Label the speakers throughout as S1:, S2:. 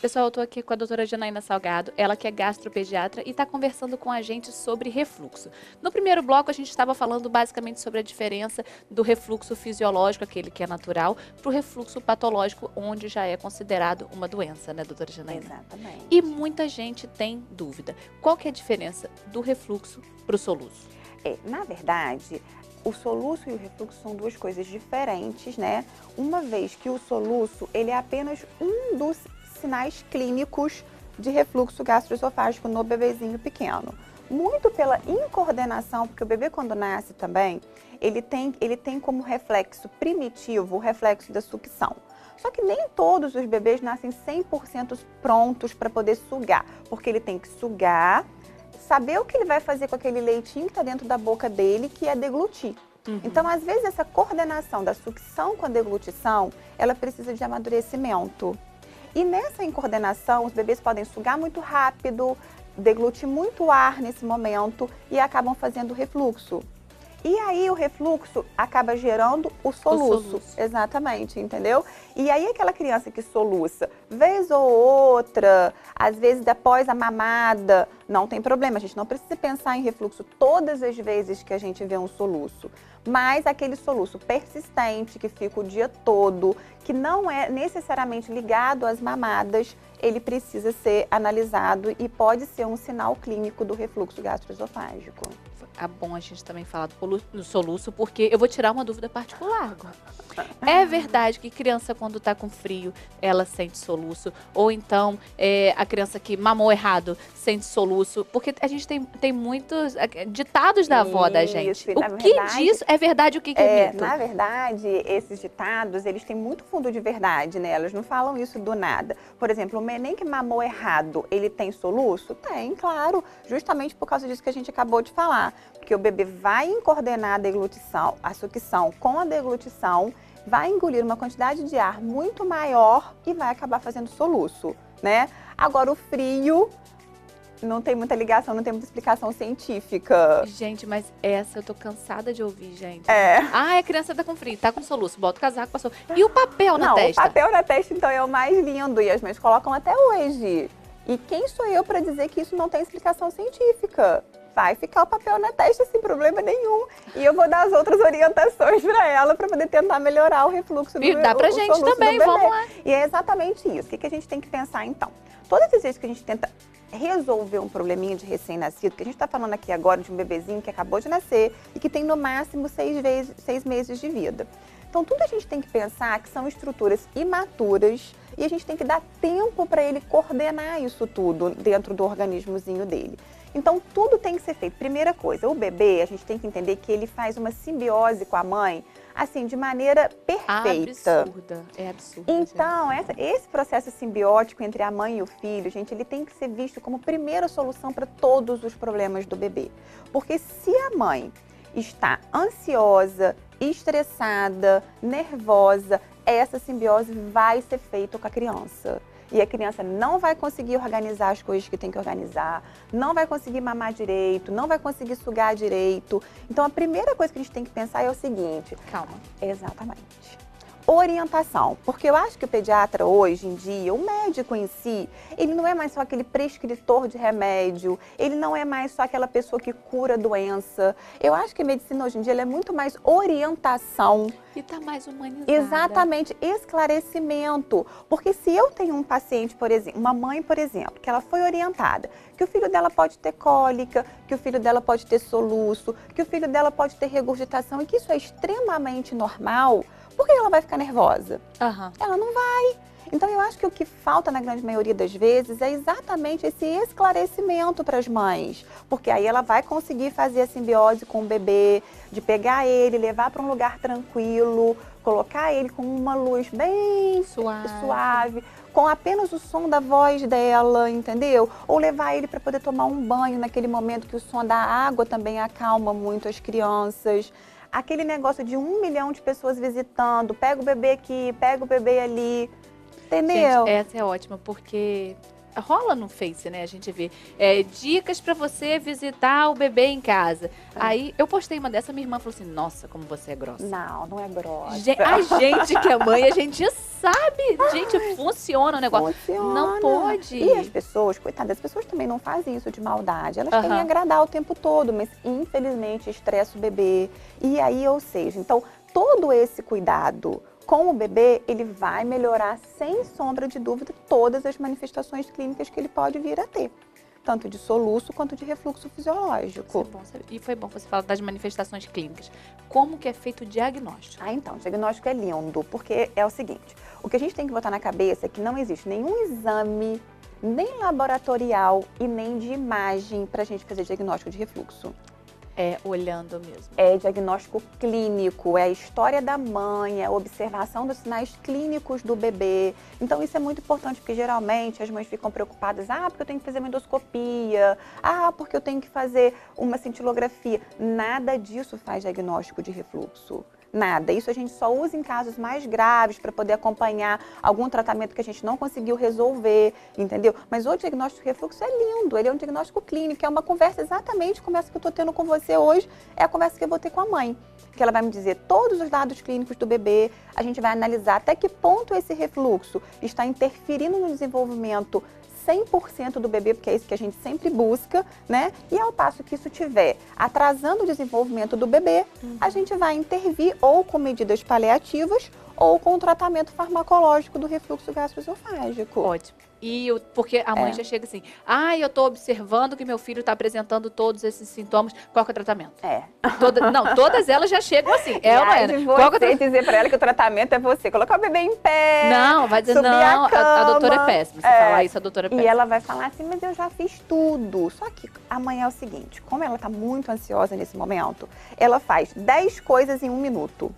S1: Pessoal, eu tô aqui com a doutora Janaína Salgado, ela que é gastropediatra e está conversando com a gente sobre refluxo. No primeiro bloco, a gente estava falando basicamente sobre a diferença do refluxo fisiológico, aquele que é natural, para o refluxo patológico, onde já é considerado uma doença, né, doutora Janaína?
S2: Exatamente.
S1: E muita gente tem dúvida. Qual que é a diferença do refluxo para o soluço?
S2: Na verdade, o soluço e o refluxo são duas coisas diferentes, né? Uma vez que o soluço, ele é apenas um dos sinais clínicos de refluxo gastroesofágico no bebezinho pequeno. Muito pela incoordenação, porque o bebê quando nasce também, ele tem como reflexo primitivo o reflexo da sucção. Só que nem todos os bebês nascem 100% prontos para poder sugar, porque ele tem que sugar, saber o que ele vai fazer com aquele leitinho que está dentro da boca dele, que é deglutir. Então, às vezes, essa coordenação da sucção com a deglutição, ela precisa de amadurecimento. E nessa incoordenação, os bebês podem sugar muito rápido, deglutir muito ar nesse momento e acabam fazendo refluxo. E aí o refluxo acaba gerando o soluço. Exatamente, entendeu? E aí aquela criança que soluça, vez ou outra, às vezes após a mamada, não tem problema. A gente não precisa pensar em refluxo todas as vezes que a gente vê um soluço. Mas aquele soluço persistente, que fica o dia todo, que não é necessariamente ligado às mamadas, ele precisa ser analisado e pode ser um sinal clínico do refluxo gastroesofágico.
S1: É bom a gente também falar do soluço, porque eu vou tirar uma dúvida particular agora. É verdade que criança, quando tá com frio, ela sente soluço? Ou então, a criança que mamou errado sente soluço? Porque a gente tem muitos ditados da avó da gente. O que disso é verdade, o que é mito?
S2: Na verdade, esses ditados, eles têm muito fundo de verdade, né? Elas não falam isso do nada. Por exemplo, o neném que mamou errado, ele tem soluço? Tem, claro. Justamente por causa disso que a gente acabou de falar. Porque o bebê vai coordenar a deglutição, a sucção com a deglutição, vai engolir uma quantidade de ar muito maior e vai acabar fazendo soluço, né? Agora, o frio não tem muita ligação, não tem muita explicação científica.
S1: Gente, mas essa eu tô cansada de ouvir, gente.
S2: É.
S1: Ah, a criança tá com frio, tá com soluço, bota o casaco, passou. E o papel na testa?
S2: Não, o papel na testa, então, é o mais lindo e as mães colocam até hoje. E quem sou eu para dizer que isso não tem explicação científica? Vai ficar o papel na testa sem problema nenhum. E eu vou dar as outras orientações para ela para poder tentar melhorar o refluxo do
S1: E dá pra gente também, vamos lá.
S2: E é exatamente isso. O que a gente tem que pensar então? Todas as vezes que a gente tenta resolver um probleminha de recém-nascido, que a gente está falando aqui agora de um bebezinho que acabou de nascer e que tem no máximo 6 meses de vida. Então, tudo a gente tem que pensar que são estruturas imaturas e a gente tem que dar tempo para ele coordenar isso tudo dentro do organismozinho dele. Então, tudo tem que ser feito. Primeira coisa, o bebê, a gente tem que entender que ele faz uma simbiose com a mãe, assim, de maneira perfeita.
S1: Absurda, é absurdo.
S2: Então, esse processo simbiótico entre a mãe e o filho, gente, ele tem que ser visto como primeira solução para todos os problemas do bebê. Porque se a mãe está ansiosa, estressada, nervosa, essa simbiose vai ser feita com a criança. E a criança não vai conseguir organizar as coisas que tem que organizar, não vai conseguir mamar direito, não vai conseguir sugar direito. Então, a primeira coisa que a gente tem que pensar é o seguinte.
S1: Calma.
S2: Exatamente. Orientação, porque eu acho que o pediatra hoje em dia, o médico em si, ele não é mais só aquele prescritor de remédio, ele não é mais só aquela pessoa que cura a doença. Eu acho que a medicina hoje em dia ela é muito mais orientação.
S1: E tá mais humanizada.
S2: Exatamente, esclarecimento. Porque se eu tenho um paciente, por exemplo, uma mãe, por exemplo, que ela foi orientada, que o filho dela pode ter cólica, que o filho dela pode ter soluço, que o filho dela pode ter regurgitação e que isso é extremamente normal, por que ela vai ficar nervosa? Ela não vai. Então, eu acho que o que falta na grande maioria das vezes é exatamente esse esclarecimento para as mães. Porque aí ela vai conseguir fazer a simbiose com o bebê, de pegar ele, levar para um lugar tranquilo, colocar ele com uma luz bem suave, com apenas o som da voz dela, entendeu? Ou levar ele para poder tomar um banho naquele momento que o som da água também acalma muito as crianças. Aquele negócio de 1 milhão de pessoas visitando, pega o bebê aqui, pega o bebê ali, entendeu?
S1: Gente, essa é ótima, porque rola no Face, né? A gente vê dicas pra você visitar o bebê em casa. Aí eu postei uma dessa, minha irmã falou assim, nossa, como você é grossa.
S2: Não, não é grossa.
S1: A gente que é mãe, a gente sabe. Gente, funciona o negócio.
S2: Funciona.
S1: Não pode.
S2: E as pessoas, coitadas, as pessoas também não fazem isso de maldade. Elas querem agradar o tempo todo, mas infelizmente estressa o bebê. E aí, ou seja, então todo esse cuidado com o bebê, ele vai melhorar, sem sombra de dúvida, todas as manifestações clínicas que ele pode vir a ter. Tanto de soluço quanto de refluxo fisiológico.
S1: Isso é bom saber. E foi bom você falar das manifestações clínicas. Como que é feito o diagnóstico?
S2: Então, o diagnóstico é lindo, porque é o seguinte, o que a gente tem que botar na cabeça é que não existe nenhum exame, nem laboratorial e nem de imagem para a gente fazer diagnóstico de refluxo.
S1: É olhando mesmo.
S2: É diagnóstico clínico, é a história da mãe, é a observação dos sinais clínicos do bebê. Então isso é muito importante, porque geralmente as mães ficam preocupadas, porque eu tenho que fazer uma endoscopia, porque eu tenho que fazer uma cintilografia. Nada disso faz diagnóstico de refluxo. Nada. Isso a gente só usa em casos mais graves para poder acompanhar algum tratamento que a gente não conseguiu resolver, entendeu? Mas o diagnóstico de refluxo é lindo, ele é um diagnóstico clínico, é uma conversa exatamente como essa que eu estou tendo com você hoje, é a conversa que eu vou ter com a mãe. Que ela vai me dizer todos os dados clínicos do bebê, a gente vai analisar até que ponto esse refluxo está interferindo no desenvolvimento 100% do bebê, porque é isso que a gente sempre busca, né? E ao passo que isso estiver atrasando o desenvolvimento do bebê, a gente vai intervir ou com medidas paliativas ou com o tratamento farmacológico do refluxo gastroesofágico.
S1: Ótimo. Porque a mãe já chega assim, eu tô observando que meu filho está apresentando todos esses sintomas, qual que é o tratamento? Todas elas já chegam assim.
S2: Você dizer para ela que o tratamento é você colocar o bebê em pé,
S1: não, vai dizer, não, a doutora é péssima. Você falar isso, a doutora é péssima.
S2: E ela vai falar assim, mas eu já fiz tudo. Só que amanhã é o seguinte, como ela está muito ansiosa nesse momento, ela faz 10 coisas em 1 minuto.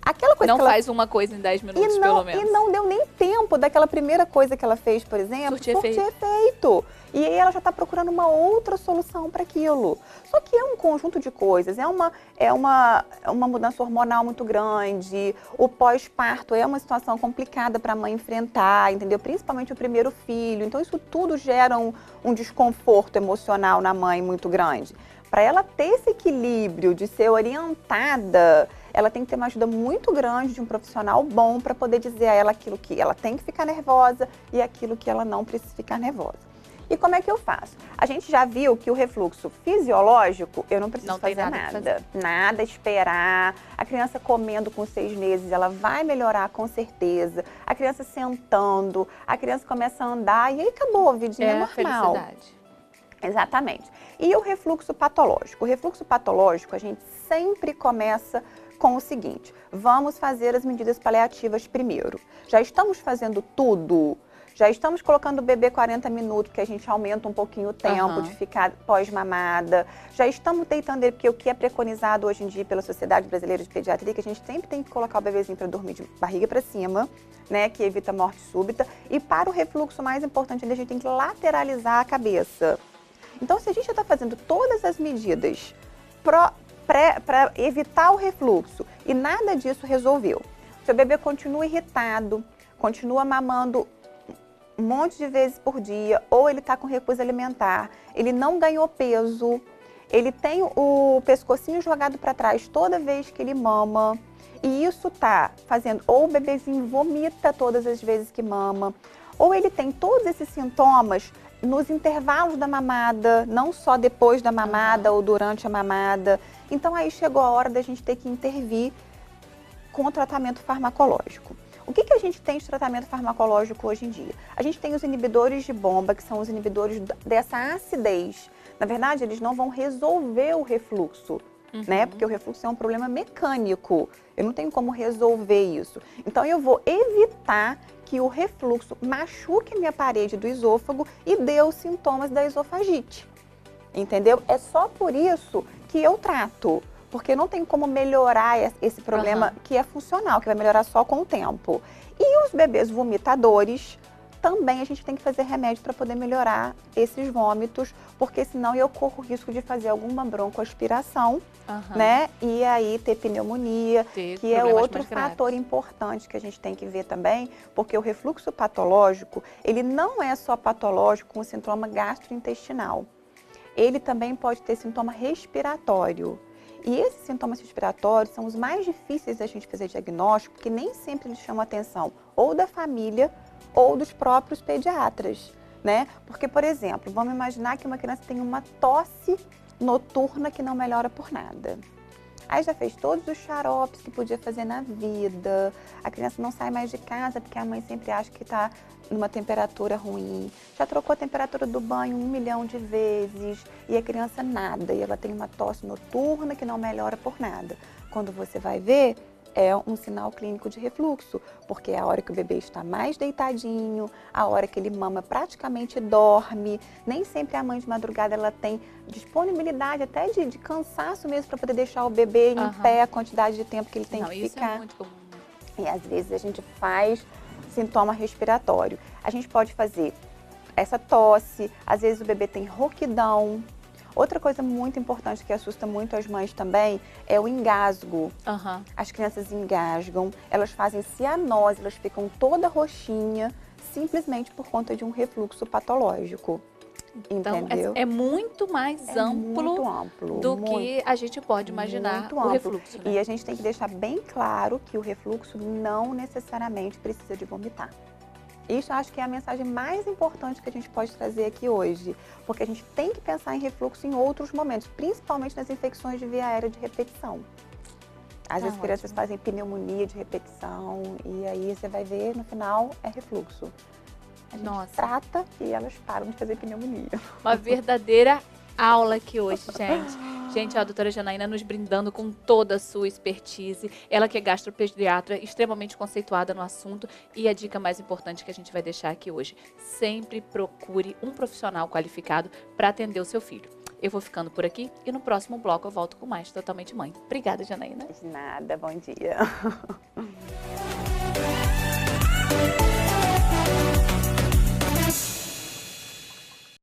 S2: Aquela coisa
S1: não faz uma coisa em 10 minutos, pelo menos.
S2: E não deu nem tempo daquela primeira coisa que ela fez, por exemplo, surtir efeito. E aí ela já está procurando uma outra solução para aquilo. Só que é um conjunto de coisas, é uma mudança hormonal muito grande, o pós-parto é uma situação complicada para a mãe enfrentar, entendeu? Principalmente o primeiro filho. Então isso tudo gera um desconforto emocional na mãe muito grande. Para ela ter esse equilíbrio de ser orientada, ela tem que ter uma ajuda muito grande de um profissional bom para poder dizer a ela aquilo que ela tem que ficar nervosa e aquilo que ela não precisa ficar nervosa. E como é que eu faço? A gente já viu que o refluxo fisiológico, eu não preciso fazer nada. Nada, esperar. A criança comendo com 6 meses, ela vai melhorar com certeza. A criança sentando, a criança começa a andar e aí acabou, a vidinha normal.
S1: Felicidade.
S2: Exatamente. E o refluxo patológico? O refluxo patológico, a gente sempre começa com o seguinte, vamos fazer as medidas paliativas primeiro. Já estamos fazendo tudo? Já estamos colocando o bebê 40 minutos, porque a gente aumenta um pouquinho o tempo de ficar pós-mamada. Já estamos deitando ele, porque o que é preconizado hoje em dia pela Sociedade Brasileira de Pediatria, que a gente sempre tem que colocar o bebezinho para dormir de barriga para cima, né, que evita morte súbita. E para o refluxo, mais importante, a gente tem que lateralizar a cabeça. Então, se a gente já está fazendo todas as medidas para evitar o refluxo e nada disso resolveu, seu bebê continua irritado, continua mamando um monte de vezes por dia, ou ele está com recusa alimentar, ele não ganhou peso, ele tem o pescocinho jogado para trás toda vez que ele mama, e isso está fazendo, ou o bebezinho vomita todas as vezes que mama, ou ele tem todos esses sintomas nos intervalos da mamada, não só depois da mamada ou durante a mamada. Então aí chegou a hora da gente ter que intervir com o tratamento farmacológico. O que a gente tem de tratamento farmacológico hoje em dia? A gente tem os inibidores de bomba, que são os inibidores dessa acidez. Na verdade, eles não vão resolver o refluxo, né? Porque o refluxo é um problema mecânico. Eu não tenho como resolver isso. Então eu vou evitar que o refluxo machuque a minha parede do esôfago e dê os sintomas da esofagite, entendeu? É só por isso que eu trato, porque não tem como melhorar esse problema que é funcional, que vai melhorar só com o tempo. E os bebês vomitadores, também a gente tem que fazer remédio para poder melhorar esses vômitos, porque senão eu corro o risco de fazer alguma broncoaspiração, né? E aí ter pneumonia, que é outro fator importante que a gente tem que ver também, porque o refluxo patológico, ele não é só patológico com o sintoma gastrointestinal. Ele também pode ter sintoma respiratório. E esses sintomas respiratórios são os mais difíceis da gente fazer diagnóstico, porque nem sempre eles chamam a atenção ou da família ou dos próprios pediatras, né? Porque, por exemplo, vamos imaginar que uma criança tem uma tosse noturna que não melhora por nada. Aí já fez todos os xaropes que podia fazer na vida, a criança não sai mais de casa porque a mãe sempre acha que está numa temperatura ruim, já trocou a temperatura do banho 1 milhão de vezes e a criança nada, e ela tem uma tosse noturna que não melhora por nada. Quando você vai ver, é um sinal clínico de refluxo, porque é a hora que o bebê está mais deitadinho, a hora que ele mama praticamente dorme. Nem sempre a mãe de madrugada ela tem disponibilidade até de cansaço mesmo para poder deixar o bebê em pé a quantidade de tempo que ele tem que
S1: isso
S2: ficar.
S1: É muito comum.
S2: E às vezes a gente faz sintoma respiratório. A gente pode fazer essa tosse, às vezes o bebê tem rouquidão. Outra coisa muito importante que assusta muito as mães também é o engasgo. As crianças engasgam, elas fazem cianose, elas ficam toda roxinha, simplesmente por conta de um refluxo patológico.
S1: Então,
S2: entendeu?
S1: é muito mais amplo do que a gente pode imaginar o refluxo. Né?
S2: E a gente tem que deixar bem claro que o refluxo não necessariamente precisa de vomitar. Isso eu acho que é a mensagem mais importante que a gente pode trazer aqui hoje, porque a gente tem que pensar em refluxo em outros momentos, principalmente nas infecções de via aérea de repetição. Às vezes as crianças fazem pneumonia de repetição e aí você vai ver no final é refluxo. A gente trata e elas param de fazer pneumonia.
S1: Uma verdadeira aula aqui hoje, gente. Gente, a doutora Janaína nos brindando com toda a sua expertise. Ela que é gastropediatra, extremamente conceituada no assunto. E a dica mais importante que a gente vai deixar aqui hoje. Sempre procure um profissional qualificado para atender o seu filho. Eu vou ficando por aqui e no próximo bloco eu volto com mais Totalmente Mãe. Obrigada, Janaína.
S2: De nada, bom dia.